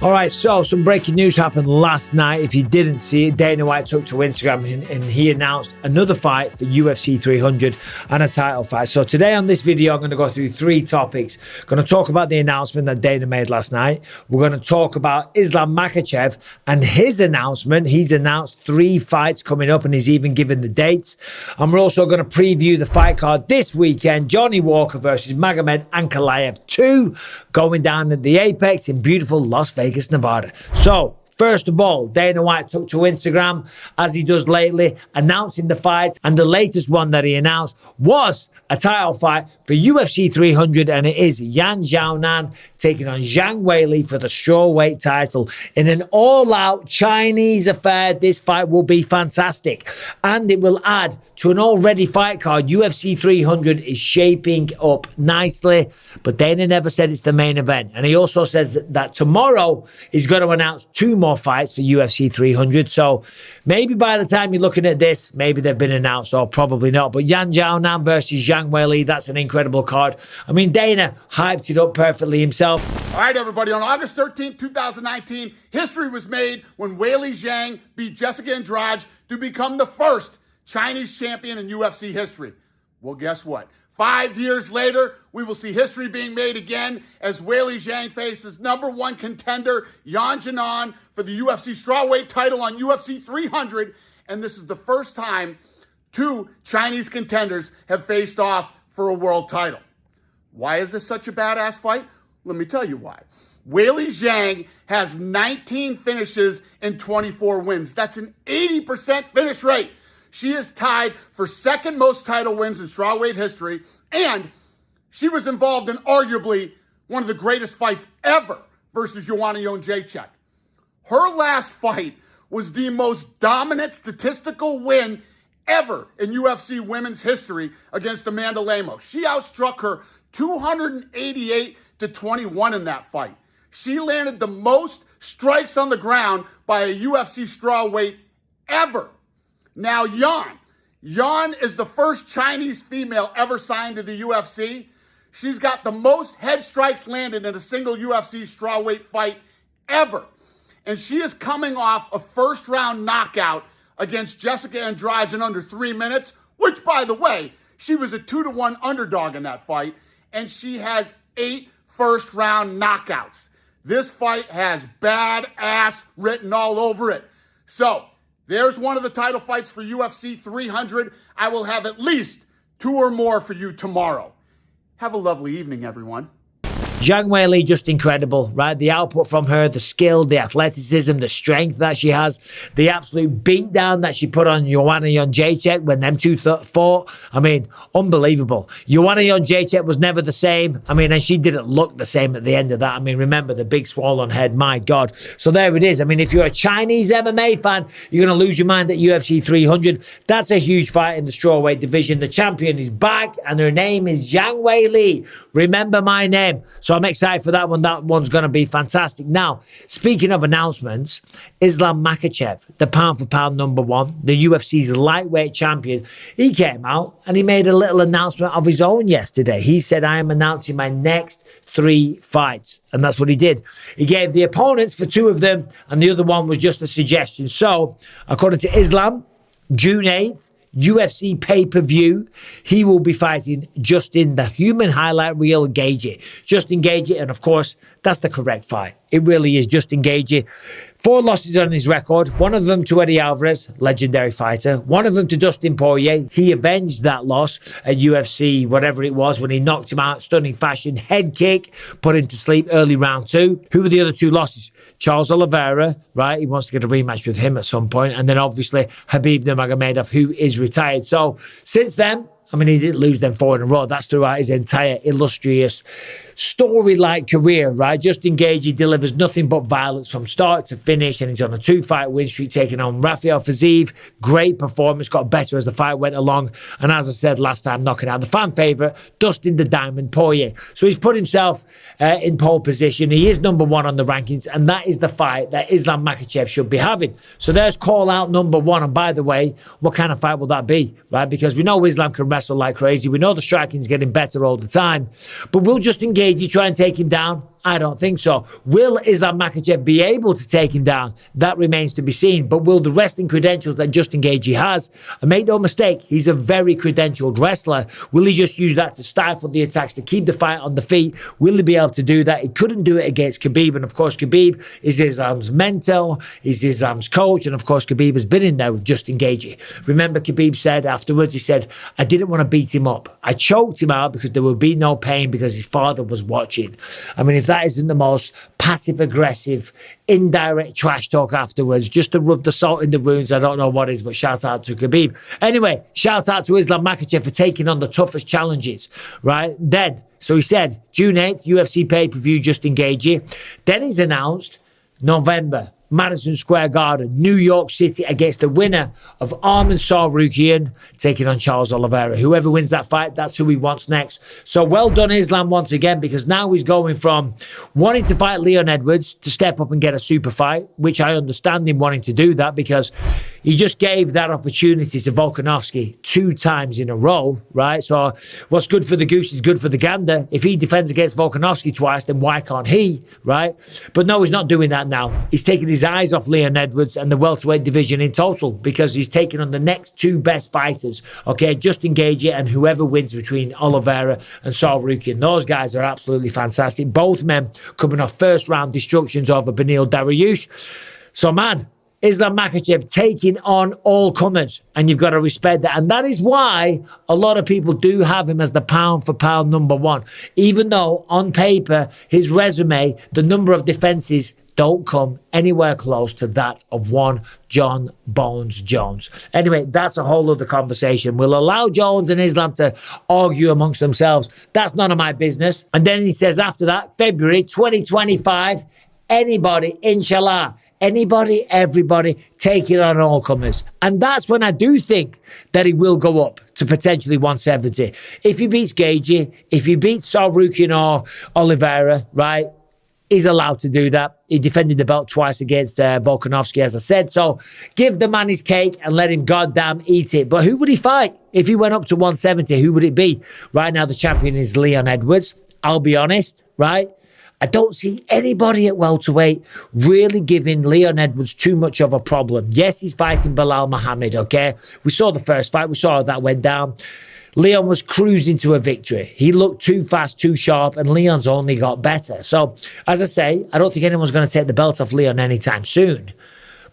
All right, so some breaking news happened last night. If you didn't see it, Dana White took to Instagram and he announced another fight for UFC 300 and a title fight. So today on this video, I'm going to go through three topics. I'm going to talk about the announcement that Dana made last night. We're going to talk about Islam Makhachev and his announcement. He's announced 3 fights coming up and he's even given the dates. And we're also going to preview the fight card this weekend. Johnny Walker versus Magomed Ankalaev 2 going down at the Apex in beautiful Las Vegas, Nevada. So, first of all, Dana White took to Instagram, as he does lately, announcing the fights. And the latest one that he announced was a title fight for UFC 300. And it is Yan Xiaonan taking on Zhang Weili for the strawweight title. In an all-out Chinese affair, this fight will be fantastic. And it will add to an already fight card. UFC 300 is shaping up nicely. But Dana never said it's the main event. And he also says that tomorrow he's going to announce 2 more fights for UFC 300. So maybe by the time you're looking at this, maybe they've been announced or probably not. But Yan Xiaonan versus Zhang Weili, that's an incredible card. I mean, Dana hyped it up perfectly himself. All right, everybody. On August 13th, 2019, history was made when Weili Zhang beat Jessica Andrade to become the first Chinese champion in UFC history. Well, guess what? 5 years later, we will see history being made again as Weili Zhang faces #1 contender Yan Xiaonan for the UFC strawweight title on UFC 300. And this is the first time 2 Chinese contenders have faced off for a world title. Why is this such a badass fight? Let me tell you why. Weili Zhang has 19 finishes and 24 wins. That's an 80% finish rate. She is tied for second most title wins in strawweight history, and she was involved in arguably one of the greatest fights ever versus Yan Xiaonan. Her last fight was the most dominant statistical win ever in UFC women's history against Amanda Lemos. She outstruck her 288-21 in that fight. She landed the most strikes on the ground by a UFC strawweight ever. Now, Yan is the first Chinese female ever signed to the UFC. She's got the most head strikes landed in a single UFC strawweight fight ever. And she is coming off a first-round knockout against Jessica Andrade in under 3 minutes, which, by the way, she was a 2-1 underdog in that fight. And she has 8 first-round knockouts. This fight has badass written all over it. So, there's one of the title fights for UFC 300. I will have at least 2 or more for you tomorrow. Have a lovely evening, everyone. Zhang Weili, just incredible, right? The output from her, the skill, the athleticism, the strength that she has, the absolute beatdown that she put on Yan Xiaonan when them two fought. I mean, unbelievable. Yan Xiaonan was never the same. I mean, and she didn't look the same at the end of that. I mean, remember the big swollen head, my God. So there it is. I mean, if you're a Chinese MMA fan, you're going to lose your mind at UFC 300. That's a huge fight in the strawweight division. The champion is back and her name is Zhang Weili. Remember my name. So I'm excited for that one. That one's going to be fantastic. Now, speaking of announcements, Islam Makhachev, the pound-for-pound #1, the UFC's lightweight champion, he came out and he made a little announcement of his own yesterday. He said, I am announcing my next 3 fights. And that's what he did. He gave the opponents for 2 of them, and the other one was just a suggestion. So, according to Islam, June 8th, UFC pay-per-view, he will be fighting Justin, the human highlight reel Gaethje. Justin Gaethje, and of course, that's the correct fight. It really is Justin Gaethje. 4 losses on his record. 1 of them to Eddie Alvarez, legendary fighter. 1 of them to Dustin Poirier. He avenged that loss at UFC, whatever it was, when he knocked him out, stunning fashion, head kick, put him to sleep early round 2. Who were the other 2 losses? Charles Oliveira, right? He wants to get a rematch with him at some point. And then obviously Khabib Nurmagomedov, who is retired. So since then, I mean, he didn't lose them 4 in a row. That's throughout his entire illustrious story-like career, right? Justin Gaethje delivers nothing but violence from start to finish, and he's on a 2-fight win streak taking on Rafael Fiziev. Great performance, got better as the fight went along. And as I said last time, knocking out the fan favourite, Dustin the Diamond Poirier. So he's put himself in pole position. He is #1 on the rankings, and that is the fight that Islam Makhachev should be having. So there's call out #1. And by the way, what kind of fight will that be, right? Because we know Islam can wrestle like crazy. We know the striking's getting better all the time. But will Justin Gaethje try and take him down? I don't think so. Will Islam Makhachev be able to take him down? That remains to be seen. But will the wrestling credentials that Justin Gaethje has, and make no mistake, he's a very credentialed wrestler, will he just use that to stifle the attacks, to keep the fight on the feet? Will he be able to do that? He couldn't do it against Khabib. And of course, Khabib is Islam's mentor, he's Islam's coach. And of course, Khabib has been in there with Justin Gaethje. Remember, Khabib said afterwards, he said, I didn't want to beat him up. I choked him out because there would be no pain because his father was watching. I mean, if that isn't the most passive-aggressive, indirect trash talk afterwards, just to rub the salt in the wounds, I don't know what is, but shout out to Khabib. Anyway, shout out to Islam Makhachev for taking on the toughest challenges, right? Then, so he said, June 8th, UFC pay-per-view, Justin Gaethje. Then he's announced November, Madison Square Garden, New York City, against the winner of Arman Tsarukyan taking on Charles Oliveira. Whoever wins that fight, that's who he wants next. So well done, Islam, once again, because now he's going from wanting to fight Leon Edwards to step up and get a super fight, which I understand him wanting to do that because he just gave that opportunity to Volkanovski 2 times in a row, right? So what's good for the goose is good for the gander. If he defends against Volkanovski twice, then why can't he, right? But no, he's not doing that now. He's taking his eyes off Leon Edwards and the welterweight division in total because he's taking on the next 2 best fighters, okay? Justin Gaethje and whoever wins between Oliveira and Tsarukyan. Those guys are absolutely fantastic. Both men coming off first-round destructions over Beneil Dariush. So, man, Islam Makhachev taking on all comers, and you've got to respect that. And that is why a lot of people do have him as the pound-for-pound number 1, even though on paper, his resume, the number of defenses don't come anywhere close to that of one John Bones Jones. Anyway, that's a whole other conversation. We'll allow Jones and Islam to argue amongst themselves. That's none of my business. And then he says after that, February 2025, anybody, inshallah, anybody, everybody, taking on all comers. And that's when I do think that he will go up to potentially 170. If he beats Gaethje, if he beats Tsarukyan or Oliveira, right, he's allowed to do that. He defended the belt twice against Volkanovski, as I said. So give the man his cake and let him goddamn eat it. But who would he fight? If he went up to 170, who would it be? Right now, the champion is Leon Edwards. I'll be honest, right? I don't see anybody at welterweight really giving Leon Edwards too much of a problem. Yes, he's fighting Belal Muhammad, okay? We saw the first fight. We saw how that went down. Leon was cruising to a victory. He looked too fast, too sharp, and Leon's only got better. So, as I say, I don't think anyone's going to take the belt off Leon anytime soon.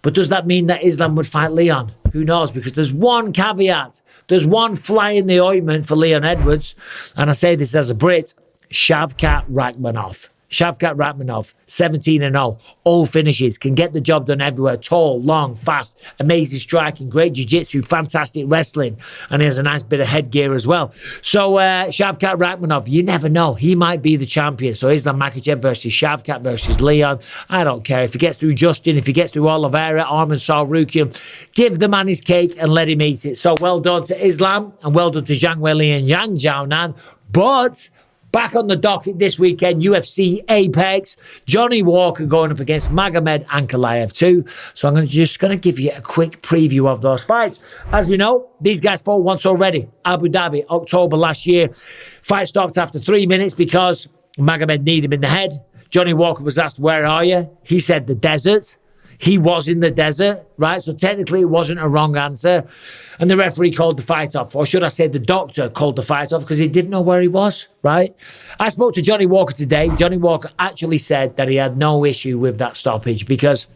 But does that mean that Islam would fight Leon? Who knows? Because there's one caveat. There's one fly in the ointment for Leon Edwards. And I say this as a Brit, Shavkat Rakhmonov. Shavkat Rakhmonov, 17-0, all finishes, can get the job done everywhere, tall, long, fast, amazing striking, great jiu-jitsu, fantastic wrestling, and he has a nice bit of headgear as well. So Shavkat Rakhmonov, you never know, he might be the champion. So Islam Makhachev versus Shavkat versus Leon, I don't care. If he gets through Justin, if he gets through Oliveira, Arman Tsarukyan, give the man his cake and let him eat it. So well done to Islam, and well done to Zhang Weili and Yan Xiaonan, but back on the docket this weekend, UFC Apex, Johnny Walker going up against Magomed Ankalaev too. So I'm just going to give you a quick preview of those fights. As we know, these guys fought once already. Abu Dhabi, October last year. Fight stopped after 3 minutes because Magomed kneed him in the head. Johnny Walker was asked, where are you? He said the desert. He was in the desert, right? So technically it wasn't a wrong answer. And the referee called the fight off. Or should I say the doctor called the fight off because he didn't know where he was, right? I spoke to Johnny Walker today. Johnny Walker actually said that he had no issue with that stoppage because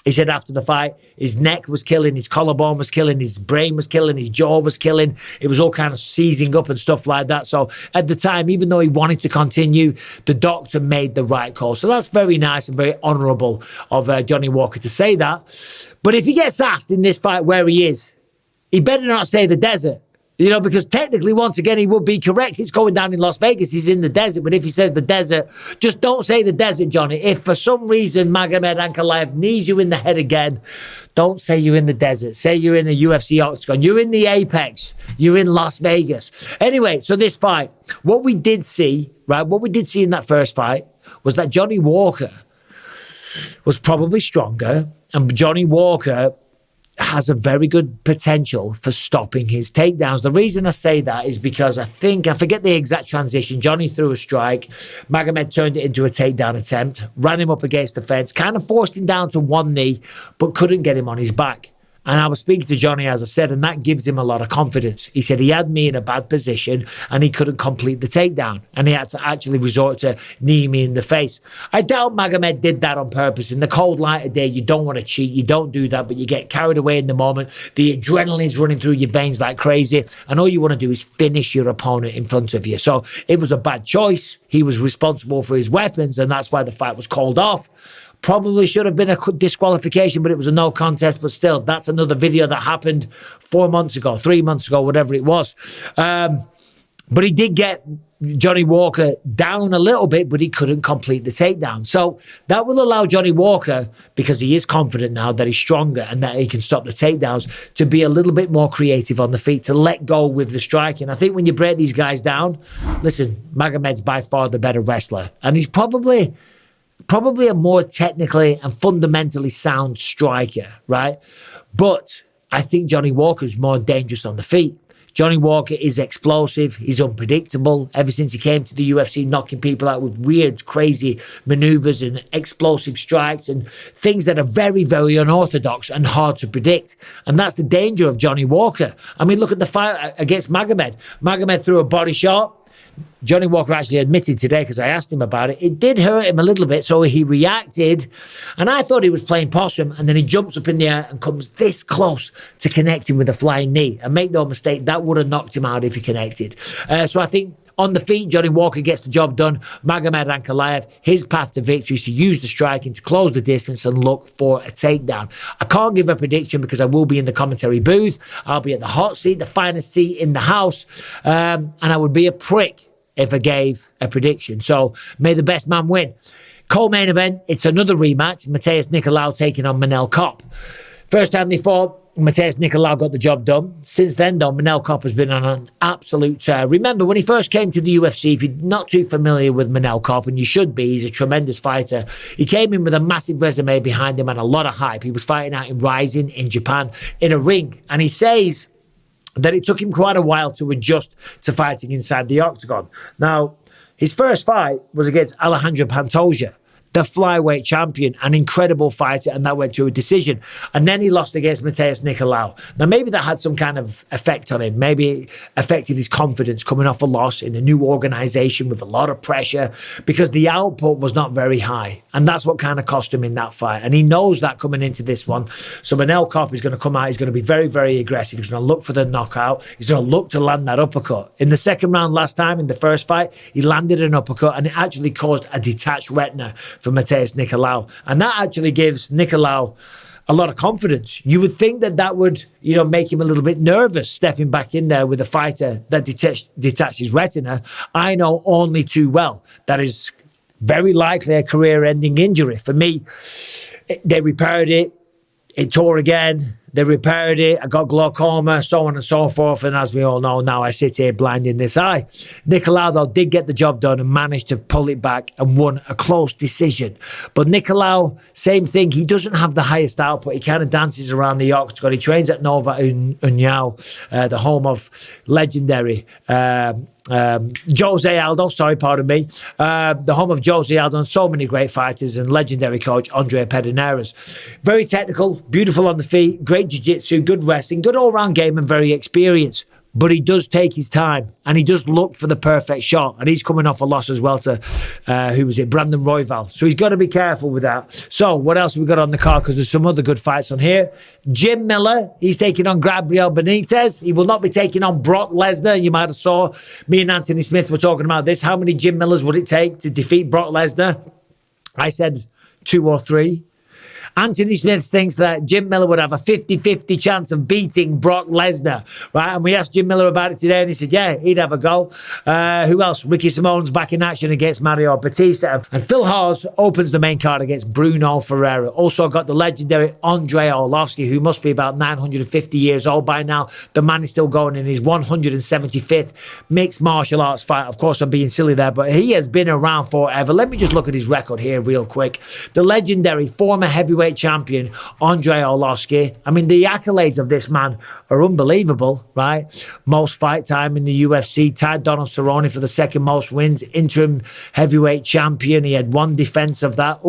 he said after the fight, his neck was killing, his collarbone was killing, his brain was killing, his jaw was killing. It was all kind of seizing up and stuff like that. So at the time, even though he wanted to continue, the doctor made the right call. So that's very nice and very honourable of Johnny Walker to say that. But if he gets asked in this fight where he is, he better not say the desert. You know, because technically, once again, he would be correct. It's going down in Las Vegas. He's in the desert. But if he says the desert, just don't say the desert, Johnny. If for some reason Magomed Ankalaev knees you in the head again, don't say you're in the desert. Say you're in the UFC octagon. You're in the Apex. You're in Las Vegas. Anyway, so this fight, what we did see, right, what we did see in that first fight was that Johnny Walker was probably stronger. And Johnny Walker has a very good potential for stopping his takedowns. The reason I say that is because I forget the exact transition. Johnny threw a strike. Magomed turned it into a takedown attempt, ran him up against the fence, kind of forced him down to one knee, but couldn't get him on his back. And I was speaking to Johnny, as I said, and that gives him a lot of confidence. He said he had me in a bad position and he couldn't complete the takedown. And he had to actually resort to kneeing me in the face. I doubt Magomed did that on purpose. In the cold light of day, you don't want to cheat. You don't do that, but you get carried away in the moment. The adrenaline's running through your veins like crazy. And all you want to do is finish your opponent in front of you. So it was a bad choice. He was responsible for his weapons, and that's why the fight was called off. Probably should have been a disqualification, but it was a no contest. But still, that's another video that happened 4 months ago, 3 months ago, whatever it was. But he did get Johnny Walker down a little bit, but he couldn't complete the takedown. So that will allow Johnny Walker, because he is confident now that he's stronger and that he can stop the takedowns, to be a little bit more creative on the feet, to let go with the striking. I think when you break these guys down, listen, Magomed's by far the better wrestler. And he's probably a more technically and fundamentally sound striker, right? But I think Johnny Walker's more dangerous on the feet. Johnny Walker is explosive. He's unpredictable. Ever since he came to the UFC, knocking people out with weird, crazy maneuvers and explosive strikes and things that are very, very unorthodox and hard to predict. And that's the danger of Johnny Walker. I mean, look at the fight against Magomed. Magomed threw a body shot. Johnny Walker actually admitted today, because I asked him about it, it did hurt him a little bit, so he reacted, and I thought he was playing possum, and then he jumps up in the air and comes this close to connecting with a flying knee. And make no mistake, that would have knocked him out if he connected. So I think on the feet, Johnny Walker gets the job done. Magomed Ankalaev, his path to victory is to use the striking to close the distance and look for a takedown. I can't give a prediction because I will be in the commentary booth. I'll be at the hot seat, the finest seat in the house, and I would be a prick if I gave a prediction. So may the best man win. Co-main event, it's another rematch. Matheus Nicolau taking on Manel Kopp. First time they fought, Matheus Nicolau got the job done. Since then, though, Manel Kopp has been on an absolute tear. Remember, when he first came to the UFC, if you're not too familiar with Manel Kopp, and you should be, he's a tremendous fighter. He came in with a massive resume behind him and a lot of hype. He was fighting out in Rising in Japan in a ring. And he says that it took him quite a while to adjust to fighting inside the octagon. Now, his first fight was against Alejandro Pantoja, the flyweight champion, an incredible fighter, and that went to a decision. And then he lost against Matheus Nicolau. Now, maybe that had some kind of effect on him. Maybe it affected his confidence coming off a loss in a new organization with a lot of pressure, because the output was not very high. And that's what kind of cost him in that fight. And he knows that coming into this one. So Manel Kopp is going to come out. He's going to be very, very aggressive. He's going to look for the knockout. He's going to look to land that uppercut. In the second round last time, in the first fight, he landed an uppercut, and it actually caused a detached retina for Matheus Nicolau. And that actually gives Nicolau a lot of confidence. You would think that that would, make him a little bit nervous stepping back in there with a fighter that detached his retina. I know only too well that is very likely a career-ending injury. For me, they repaired it. It tore again. They repaired it. I got glaucoma, so on and so forth. And as we all know, now I sit here blind in this eye. Nicolau, though, did get the job done and managed to pull it back and won a close decision. But Nicolau, same thing. He doesn't have the highest output. He kind of dances around the octagon. He trains at Nova União, the home of legendary Jose Aldo, the home of Jose Aldo and so many great fighters, and legendary coach Andre Pederneiras. Very technical, beautiful on the feet, great jiu-jitsu, good wrestling, good all-round game, and very experienced. But he does take his time, and he does look for the perfect shot. And he's coming off a loss as well to, Brandon Royval. So he's got to be careful with that. So what else have we got on the card? Because there's some other good fights on here. Jim Miller, he's taking on Gabriel Benitez. He will not be taking on Brock Lesnar. You might have saw me and Anthony Smith were talking about this. How many Jim Millers would it take to defeat Brock Lesnar? I said 2 or 3. Anthony Smith thinks that Jim Miller would have a 50-50 chance of beating Brock Lesnar, right? And we asked Jim Miller about it today, and he said, yeah, he'd have a go. Who else? Ricky Simone's back in action against Mario Batista. And Phil Hawes opens the main card against Bruno Ferreira. Also got the legendary Andrei Arlovski, who must be about 950 years old by now. The man is still going in his 175th mixed martial arts fight. Of course, I'm being silly there, but he has been around forever. Let me just look at his record here real quick. The legendary former heavyweight heavyweight champion, Andrei Arlovski. I mean, the accolades of this man are unbelievable, right? Most fight time in the UFC, tied Donald Cerrone for the second most wins, interim heavyweight champion. He had one defense of that.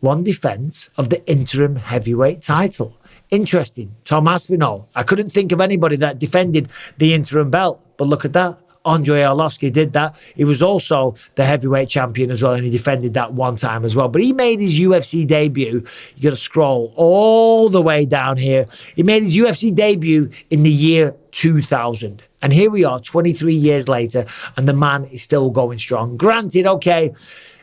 One defense of the interim heavyweight title. Interesting. Tom Aspinall. I couldn't think of anybody that defended the interim belt, but look at that. Andrei Arlovski did that. He was also the heavyweight champion as well, and he defended that one time as well. But he made his UFC debut. You got to scroll all the way down here. He made his UFC debut in the year 2000. And here we are, 23 years later, and the man is still going strong. Granted, okay,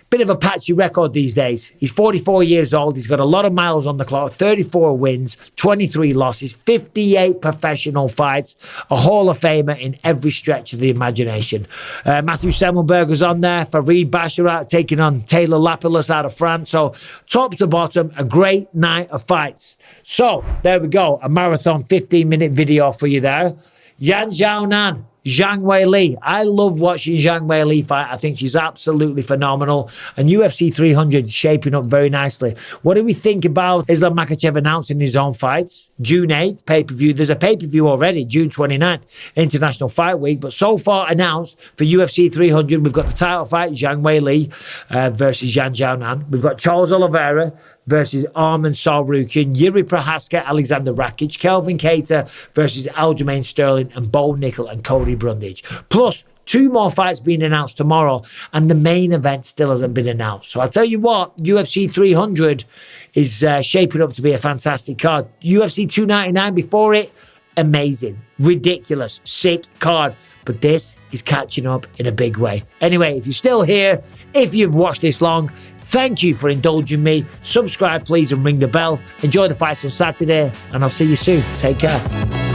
bit of a patchy record these days. He's 44 years old. He's got a lot of miles on the clock, 34 wins, 23 losses, 58 professional fights, a Hall of Famer in every stretch of the imagination. Matthew Semmelberger's on there, Farid Basharat taking on Taylor Lapillus out of France. So top to bottom, a great night of fights. So there we go, a marathon 15-minute video for you there. Yan Xiaonan, Zhang Weili. I love watching Zhang Weili fight. I think she's absolutely phenomenal. And UFC 300 shaping up very nicely. What do we think about Islam Makhachev announcing his own fights? June 8th, pay-per-view. There's a pay-per-view already, June 29th, International Fight Week. But so far announced for UFC 300, we've got the title fight, Zhang Weili versus Yan Xiaonan. We've got Charles Oliveira versus Arman Tsarukyan, Yuri Prohaska, Alexander Rakic, Kelvin Kattar versus Aljamain Sterling, and Bo Nickel and Cody Brundage. Plus, 2 more fights being announced tomorrow, and the main event still hasn't been announced. So I'll tell you what, UFC 300 is shaping up to be a fantastic card. UFC 299 before it, amazing, ridiculous, sick card. But this is catching up in a big way. Anyway, if you're still here, if you've watched this long, thank you for indulging me. Subscribe, please, and ring the bell. Enjoy the fights on Saturday, and I'll see you soon. Take care.